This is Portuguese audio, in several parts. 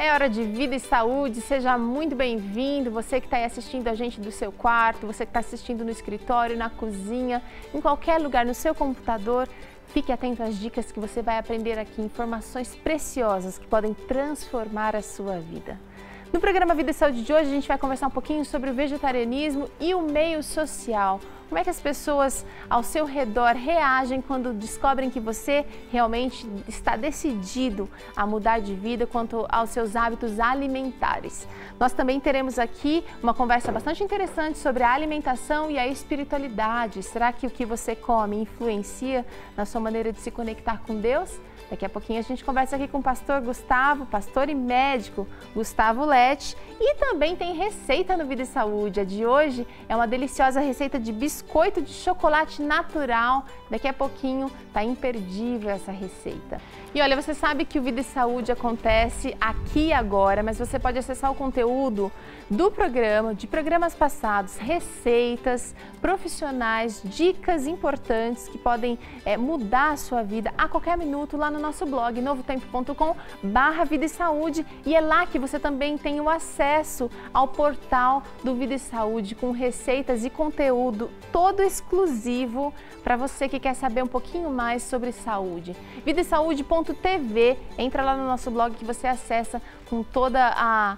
É hora de vida e saúde, seja muito bem-vindo. Você que está aí assistindo a gente do seu quarto, você que está assistindo no escritório, na cozinha, em qualquer lugar, no seu computador. Fique atento às dicas que você vai aprender aqui, informações preciosas que podem transformar a sua vida. No programa Vida e Saúde de hoje, a gente vai conversar um pouquinho sobre o vegetarianismo e o meio social. Como é que as pessoas ao seu redor reagem quando descobrem que você realmente está decidido a mudar de vida quanto aos seus hábitos alimentares. Nós também teremos aqui uma conversa bastante interessante sobre a alimentação e a espiritualidade. Será que o que você come influencia na sua maneira de se conectar com Deus? Daqui a pouquinho a gente conversa aqui com o pastor Gustavo, pastor e médico Gustavo Lete, e também tem receita no Vida e Saúde. A de hoje é uma deliciosa receita de biscoito de chocolate natural. Daqui a pouquinho tá imperdível essa receita. E olha, você sabe que o Vida e Saúde acontece aqui e agora, mas você pode acessar o conteúdo do programa, de programas passados, receitas, profissionais, dicas importantes que podem mudar a sua vida a qualquer minuto lá no nosso blog novotempo.com/vida e saúde, e é lá que você também tem o acesso ao portal do Vida e Saúde com receitas e conteúdo todo exclusivo para você que quer saber um pouquinho mais sobre saúde. vidasaude.tv, entra lá no nosso blog que você acessa com toda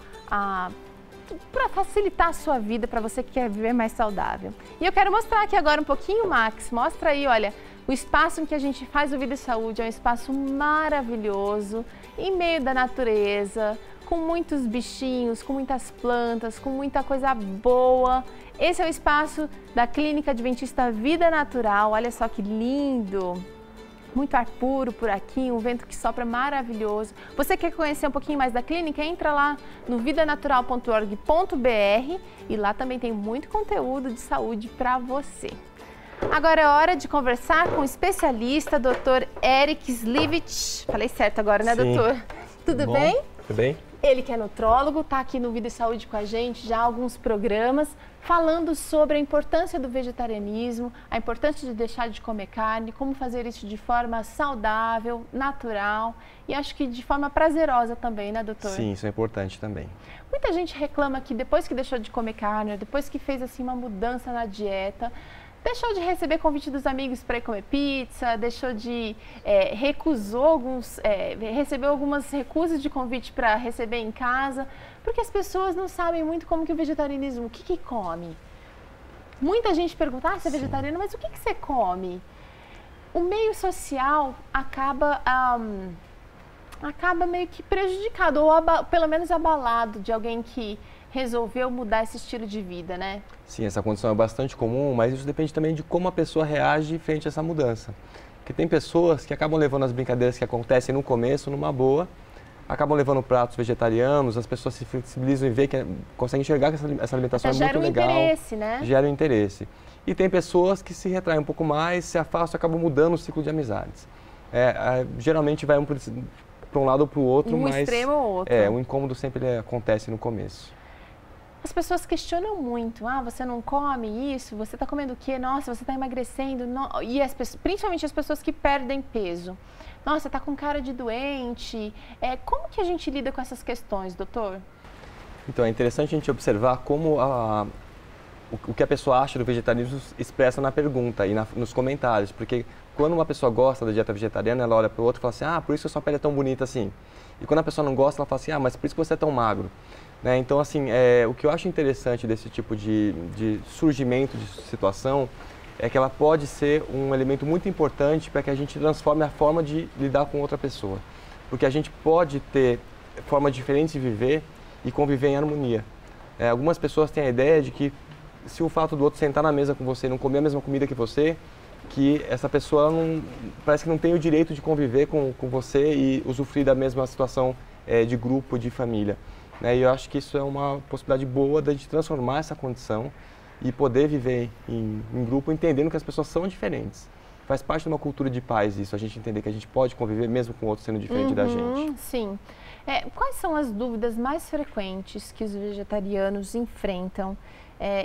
para facilitar a sua vida, para você que quer viver mais saudável. E eu quero mostrar aqui agora um pouquinho, Max, mostra aí, olha, o espaço em que a gente faz o Vida e Saúde é um espaço maravilhoso, em meio da natureza, com muitos bichinhos, com muitas plantas, com muita coisa boa. Esse é o espaço da Clínica Adventista Vida Natural, olha só que lindo! Muito ar puro por aqui, um vento que sopra maravilhoso. Você quer conhecer um pouquinho mais da clínica? Entra lá no vidanatural.org.br e lá também tem muito conteúdo de saúde para você. Agora é hora de conversar com o especialista, Dr. Eric Slivich. Falei certo agora, né, Sim. doutor? Tudo bem? Tudo bem. Ele que é nutrólogo, está aqui no Vida e Saúde com a gente já há alguns programas falando sobre a importância do vegetarianismo, a importância de deixar de comer carne, como fazer isso de forma saudável, natural e acho que de forma prazerosa também, né, doutor? Sim, isso é importante também. Muita gente reclama que depois que deixou de comer carne, depois que fez assim uma mudança na dieta, deixou de receber convite dos amigos para ir comer pizza, deixou de recebeu algumas recusas de convite para receber em casa, porque as pessoas não sabem muito como que o vegetarianismo, o que come. Muita gente pergunta, você é vegetariano, mas o que você come? O meio social acaba meio que prejudicado, ou pelo menos abalado de alguém que resolveu mudar esse estilo de vida, né? Sim, essa condição é bastante comum, mas isso depende também de como a pessoa reage frente a essa mudança. Porque tem pessoas que acabam levando as brincadeiras que acontecem no começo numa boa, acabam levando pratos vegetarianos, as pessoas se flexibilizam e conseguem enxergar que essa alimentação é muito legal. Gera um interesse, né? Gera um interesse. E tem pessoas que se retraem um pouco mais, se afastam, acabam mudando o ciclo de amizades. Geralmente vai para um lado ou para o outro, mas... Um extremo ou outro. O incômodo sempre acontece no começo. As pessoas questionam muito, você não come isso, você está comendo o quê? Nossa, você está emagrecendo. E principalmente as pessoas que perdem peso. Nossa, está com cara de doente. Como que a gente lida com essas questões, doutor? Então, é interessante a gente observar como o que a pessoa acha do vegetarianismo expressa na pergunta e nos comentários. Porque quando uma pessoa gosta da dieta vegetariana, ela olha para o outro e fala assim, por isso que a sua pele é tão bonita assim. E quando a pessoa não gosta, ela fala assim, mas por isso que você é tão magro. Né? Então, assim, o que eu acho interessante desse tipo de surgimento de situação é que ela pode ser um elemento muito importante para que a gente transforme a forma de lidar com outra pessoa. Porque a gente pode ter formas diferentes de viver e conviver em harmonia. Algumas pessoas têm a ideia de que se o fato do outro sentar na mesa com você e não comer a mesma comida que você, que essa pessoa parece que não tem o direito de conviver com você e usufruir da mesma situação de grupo, de família. E eu acho que isso é uma possibilidade boa de transformar essa condição e poder viver em grupo entendendo que as pessoas são diferentes. Faz parte de uma cultura de paz isso, a gente entender que a gente pode conviver mesmo com o outro sendo diferente da gente. Sim. Quais são as dúvidas mais frequentes que os vegetarianos enfrentam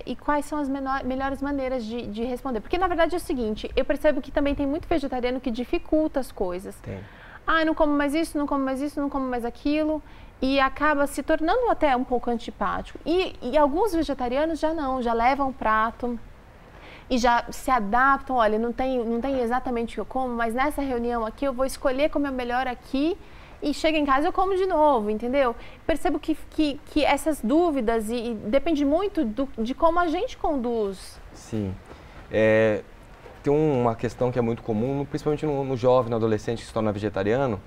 e quais são as melhores maneiras de responder? Porque na verdade é o seguinte, eu percebo que também tem muito vegetariano que dificulta as coisas. Tem. Eu não como mais isso, não como mais isso, não como mais aquilo. e acaba se tornando até um pouco antipático. E alguns vegetarianos já não, já levam o prato e já se adaptam. Olha, não tem exatamente o que eu como, mas nessa reunião aqui eu vou escolher comer o melhor aqui e chego em casa eu como de novo, entendeu? Percebo que essas dúvidas e depende muito de como a gente conduz. Sim. Tem uma questão que é muito comum, principalmente no jovem, no adolescente que se torna vegetariano,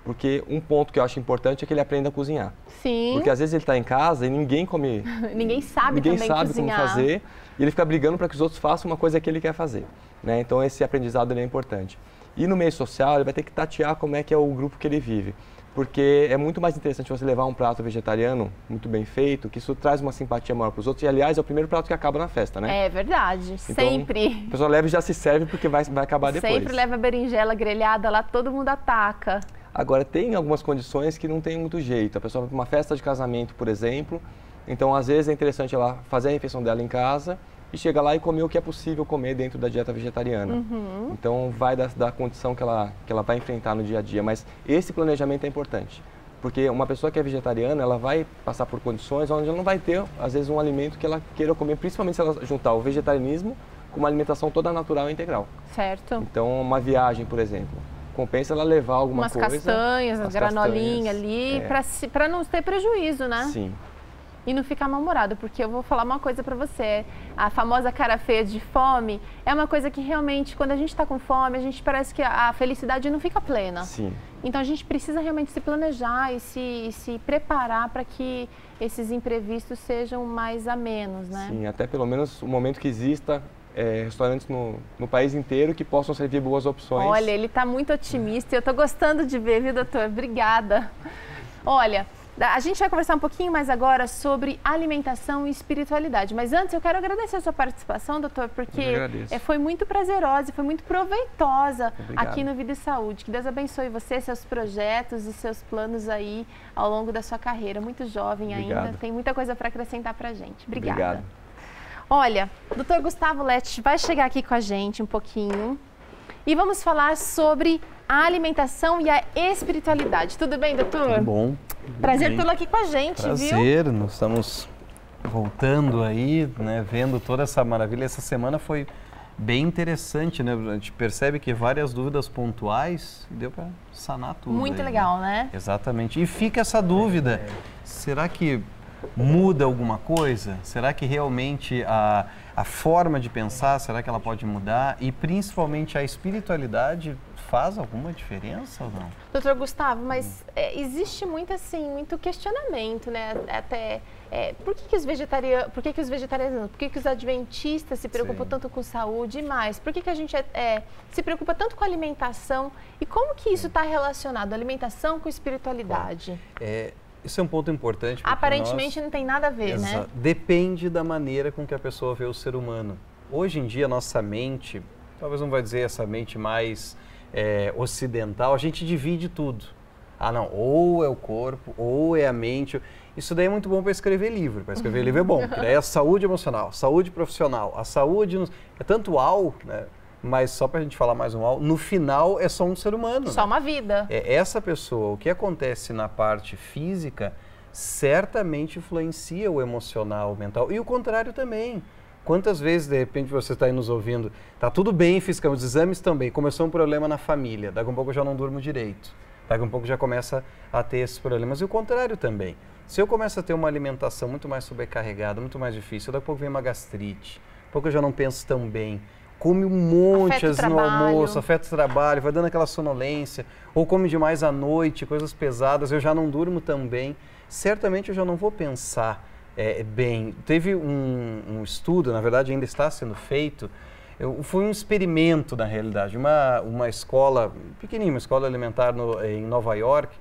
porque um ponto que eu acho importante é que ele aprenda a cozinhar. Sim. Porque às vezes ele está em casa e ninguém come... ninguém sabe cozinhar. Como fazer, e ele fica brigando para que os outros façam uma coisa que ele quer fazer, né? Então esse aprendizado ele é importante. E no meio social ele vai ter que tatear como é que é o grupo que ele vive. Porque é muito mais interessante você levar um prato vegetariano muito bem feito, que isso traz uma simpatia maior para os outros. E, aliás, é o primeiro prato que acaba na festa, né? É verdade, então, sempre. A pessoa leva e já se serve porque vai acabar depois. Sempre leva berinjela grelhada lá, todo mundo ataca. Agora, tem algumas condições que não tem muito jeito. A pessoa vai para uma festa de casamento, por exemplo. Então, às vezes, é interessante ela fazer a refeição dela em casa e chegar lá e comer o que é possível comer dentro da dieta vegetariana. Uhum. Então, vai da condição que ela vai enfrentar no dia a dia. Mas esse planejamento é importante, porque uma pessoa que é vegetariana, ela vai passar por condições onde ela não vai ter, às vezes, um alimento que ela queira comer, principalmente se ela juntar o vegetarianismo com uma alimentação toda natural e integral. Certo. Então, uma viagem, por exemplo, compensa ela levar alguma coisa... Umas castanhas, uma granolinha ali, para não ter prejuízo, né? Sim. E não ficar mal-humorado, porque eu vou falar uma coisa pra você, a famosa cara feia de fome é uma coisa que realmente, quando a gente tá com fome, a gente parece que a felicidade não fica plena. Sim. Então a gente precisa realmente se planejar e se preparar para que esses imprevistos sejam mais amenos, né? Sim, até pelo menos o momento que exista restaurantes no país inteiro que possam servir boas opções. Olha, ele tá muito otimista e eu tô gostando de ver, viu, doutor? Obrigada. Olha... A gente vai conversar um pouquinho mais agora sobre alimentação e espiritualidade. Mas antes eu quero agradecer a sua participação, doutor, porque foi muito prazerosa e foi muito proveitosa. Obrigado. Aqui no Vida e Saúde. Que Deus abençoe você, seus projetos e seus planos aí ao longo da sua carreira. Muito jovem ainda, tem muita coisa para acrescentar para a gente. Obrigada. Obrigado. Olha, doutor Gustavo Lett vai chegar aqui com a gente um pouquinho e vamos falar sobre a alimentação e a espiritualidade. Tudo bem, doutor? Tudo bom. Prazer tê-lo aqui com a gente, Prazer, nós estamos voltando aí, né, vendo toda essa maravilha. Essa semana foi bem interessante, né? A gente percebe que várias dúvidas pontuais deu para sanar tudo. Muito aí, legal, né? Exatamente. E fica essa dúvida, será que muda alguma coisa? Será que realmente a forma de pensar, será que ela pode mudar? E principalmente a espiritualidade faz alguma diferença ou não? Doutor Gustavo, mas existe muito assim, muito questionamento, né? Até por que os vegetarianos, por que os adventistas se preocupam tanto com saúde e mais? Por que a gente se preocupa tanto com alimentação? E como que isso está relacionado, alimentação com espiritualidade? Isso é um ponto importante. Aparentemente não tem nada a ver, né? Depende da maneira com que a pessoa vê o ser humano. Hoje em dia, nossa mente, talvez não vai dizer essa mente mais ocidental, a gente divide tudo. Ah, não, ou é o corpo, ou é a mente. Isso daí é muito bom para escrever livro. Para escrever livro é bom, porque daí é a saúde emocional, saúde profissional, a saúde... É tanto né? Mas só para a gente falar mais no final é só um ser humano. Só uma vida. Essa pessoa, o que acontece na parte física, certamente influencia o emocional, o mental. E o contrário também. Quantas vezes, de repente, você está aí nos ouvindo, está tudo bem fisicamente, os exames estão bem, começou um problema na família, daqui a pouco eu já não durmo direito, daqui a pouco já começa a ter esses problemas. E o contrário também. Se eu começo a ter uma alimentação muito mais sobrecarregada, muito mais difícil, daqui a pouco vem uma gastrite, daqui a pouco eu já não penso tão bem, come um monte no almoço, afeta o trabalho, vai dando aquela sonolência, ou come demais à noite, coisas pesadas, eu já não durmo tão bem, certamente eu já não vou pensar bem. Teve um estudo, na verdade ainda está sendo feito, foi um experimento na realidade, uma escola pequenininha, uma escola alimentar em Nova York,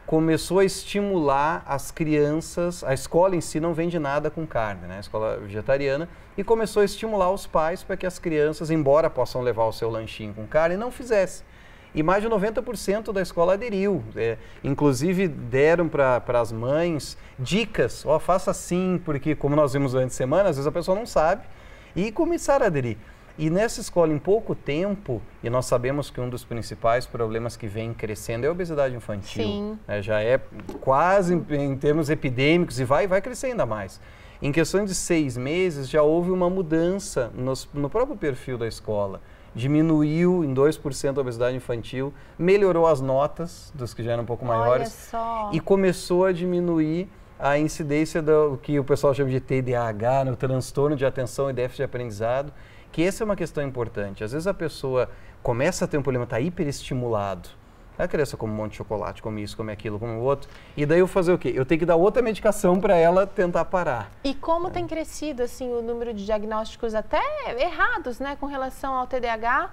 começou a estimular as crianças, a escola em si não vende nada com carne, né? A escola vegetariana, e começou a estimular os pais para que as crianças, embora possam levar o seu lanchinho com carne, não fizessem. E mais de 90% da escola aderiu. Inclusive deram para as mães dicas, faça assim, porque como nós vimos durante a semana, às vezes a pessoa não sabe, e começaram a aderir. E nessa escola, em pouco tempo, e nós sabemos que um dos principais problemas que vem crescendo é a obesidade infantil. Sim. Já é quase em termos epidêmicos e vai crescer ainda mais. Em questão de 6 meses, já houve uma mudança no próprio perfil da escola. Diminuiu em 2% a obesidade infantil, melhorou as notas dos que já eram um pouco maiores. Olha só. E começou a diminuir a incidência do que o pessoal chama de TDAH, no transtorno de atenção e déficit de aprendizado, que essa é uma questão importante. Às vezes a pessoa começa a ter um problema, está hiperestimulado. A criança come um monte de chocolate, come isso, come aquilo, come o outro. E daí eu fazer o quê? Eu tenho que dar outra medicação para ela tentar parar. E como tem crescido assim o número de diagnósticos até errados, né, com relação ao TDAH?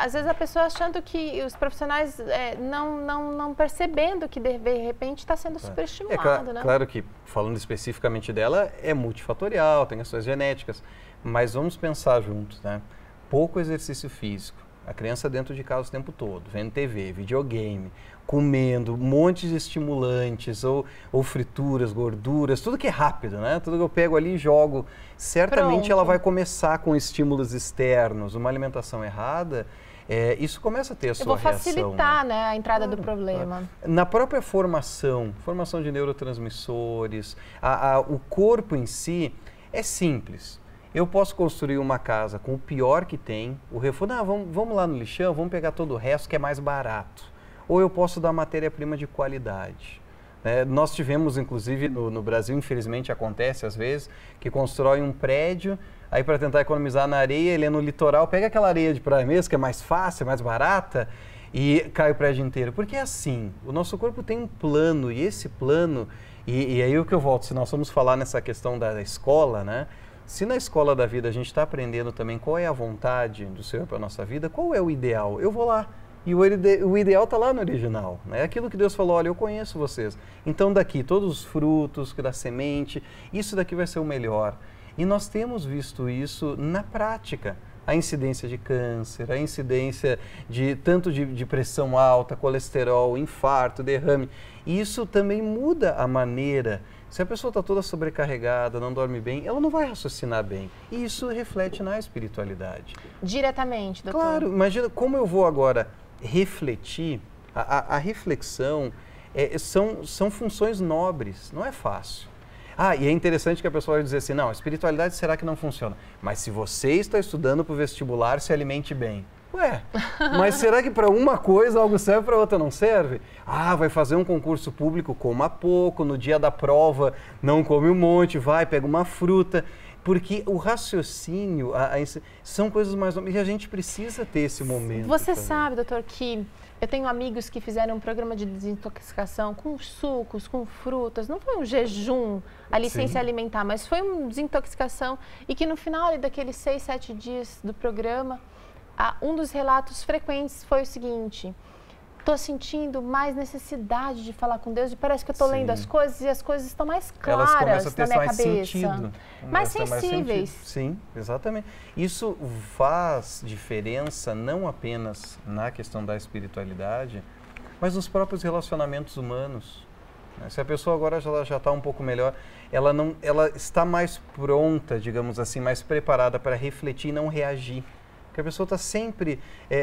Às vezes a pessoa achando que os profissionais não percebendo que de repente está sendo superestimulado, né? Claro que, falando especificamente dela, é multifatorial, tem questões genéticas, mas vamos pensar juntos, né? Pouco exercício físico, a criança dentro de casa o tempo todo, vendo TV, videogame, comendo um monte de estimulantes ou frituras, gorduras, tudo que é rápido, né? Tudo que eu pego ali e jogo. Certamente ela vai começar com estímulos externos, uma alimentação errada, isso começa a ter a sua reação. Eu vou facilitar, né, a entrada do problema. Na própria formação de neurotransmissores, o corpo em si é simples. Eu posso construir uma casa com o pior que tem, o reforço, vamos lá no lixão, vamos pegar todo o resto que é mais barato. Ou eu posso dar matéria-prima de qualidade. Nós tivemos, inclusive, no Brasil, infelizmente acontece às vezes, que constrói um prédio, aí para tentar economizar na areia, ele é no litoral, pega aquela areia de praia mesmo, que é mais fácil, mais barata, e cai o prédio inteiro. Porque é assim, o nosso corpo tem um plano, e esse plano, e aí o que eu volto, se nós vamos falar nessa questão da escola, né? Se na escola da vida a gente está aprendendo também qual é a vontade do Senhor para a nossa vida, qual é o ideal? Eu vou lá. E o ideal está lá no original, né? Aquilo que Deus falou, olha, eu conheço vocês. Então daqui, todos os frutos, da semente, isso daqui vai ser o melhor. E nós temos visto isso na prática. A incidência de câncer, a incidência tanto de pressão alta, colesterol, infarto, derrame. E isso também muda a maneira. Se a pessoa está toda sobrecarregada, não dorme bem, ela não vai raciocinar bem. E isso reflete na espiritualidade. Diretamente, doutor? Claro, imagina como eu vou agora refletir. A reflexão são funções nobres, não é fácil. E é interessante que a pessoa vai dizer assim, não, a espiritualidade será que não funciona? Mas se você está estudando para o vestibular, se alimente bem. Ué, mas será que para uma coisa algo serve, para outra não serve? Vai fazer um concurso público, coma pouco, no dia da prova não come um monte, pega uma fruta. Porque o raciocínio são coisas mais... E a gente precisa ter esse momento. Você sabe, doutor, que eu tenho amigos que fizeram um programa de desintoxicação com sucos, com frutas. Não foi um jejum ali sem se alimentar, mas foi uma desintoxicação. E que no final daqueles 6, 7 dias do programa, um dos relatos frequentes foi o seguinte: estou sentindo mais necessidade de falar com Deus e parece que eu estou lendo as coisas e as coisas estão mais claras na minha cabeça. Sentido. Mais sensíveis. Sim, exatamente. Isso faz diferença não apenas na questão da espiritualidade, mas nos próprios relacionamentos humanos. Se a pessoa agora já está um pouco melhor, ela está mais pronta, digamos assim, mais preparada para refletir e não reagir. Porque a pessoa está sempre...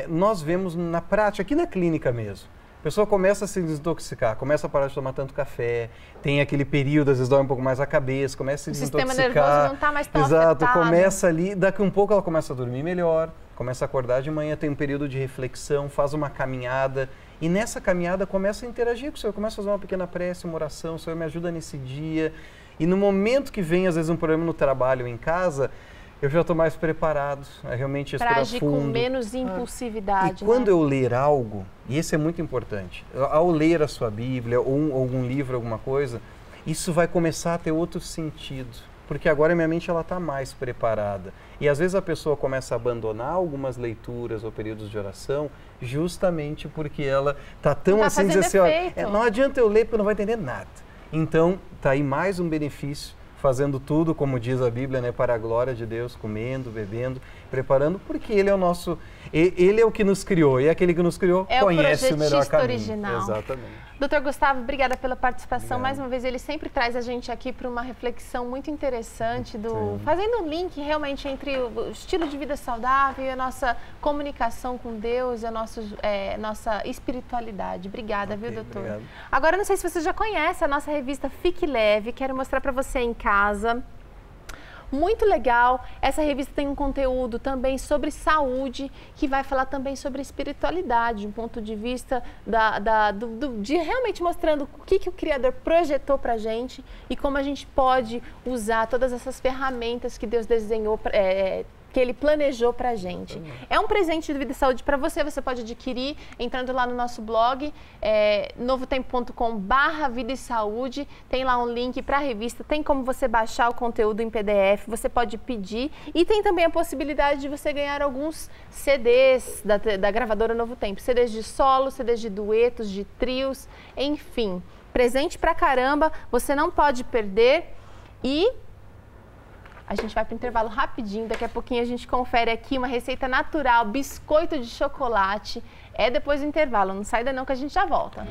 nós vemos na prática, aqui na clínica mesmo, a pessoa começa a se desintoxicar, começa a parar de tomar tanto café, tem aquele período, às vezes dói um pouco mais a cabeça, começa a se desintoxicar. O sistema nervoso não está mais tão afetado. Começa ali, daqui um pouco ela começa a dormir melhor, começa a acordar de manhã, tem um período de reflexão, faz uma caminhada, e nessa caminhada começa a interagir com o Senhor, começa a fazer uma pequena prece, uma oração, o Senhor me ajuda nesse dia. E no momento que vem, às vezes, um problema no trabalho ou em casa, eu já estou mais preparado a realmente respirar fundo. Para agir com menos impulsividade. E quando eu ler algo, e isso é muito importante, ao ler a sua Bíblia ou algum livro, alguma coisa, isso vai começar a ter outro sentido. Porque agora a minha mente está mais preparada. E às vezes a pessoa começa a abandonar algumas leituras ou períodos de oração justamente porque ela está tão assim, dizer assim, olha, não adianta eu ler porque eu não vou entender nada. Então, está aí mais um benefício, fazendo tudo, como diz a Bíblia, né, para a glória de Deus, comendo, bebendo, preparando, porque ele é o nosso, ele é o que nos criou, e aquele que nos criou conhece o melhor caminho. Original. Exatamente. Doutor Gustavo, obrigada pela participação. Obrigado. Mais uma vez, ele sempre traz a gente aqui para uma reflexão muito interessante, fazendo um link realmente entre o estilo de vida saudável e a nossa comunicação com Deus e a nossa espiritualidade. Obrigada, viu, doutor? Obrigado. Agora, não sei se você já conhece a nossa revista Fique Leve, quero mostrar para você em casa. Muito legal, essa revista tem um conteúdo também sobre saúde, que vai falar também sobre espiritualidade, de um ponto de vista de realmente mostrando o que o Criador projetou pra gente e como a gente pode usar todas essas ferramentas que Deus desenhou, que Ele planejou pra gente. É um presente do Vida e Saúde para você, você pode adquirir entrando lá no nosso blog, novotempo.com/vida e saúde, tem lá um link para a revista, tem como você baixar o conteúdo em PDF, você pode pedir e tem também a possibilidade de você ganhar alguns CDs da gravadora Novo Tempo, CDs de solo, CDs de duetos, de trios, enfim, presente pra caramba, você não pode perder. E a gente vai para o intervalo rapidinho, daqui a pouquinho a gente confere aqui uma receita natural, biscoito de chocolate. É depois do intervalo, não sai daí não que a gente já volta.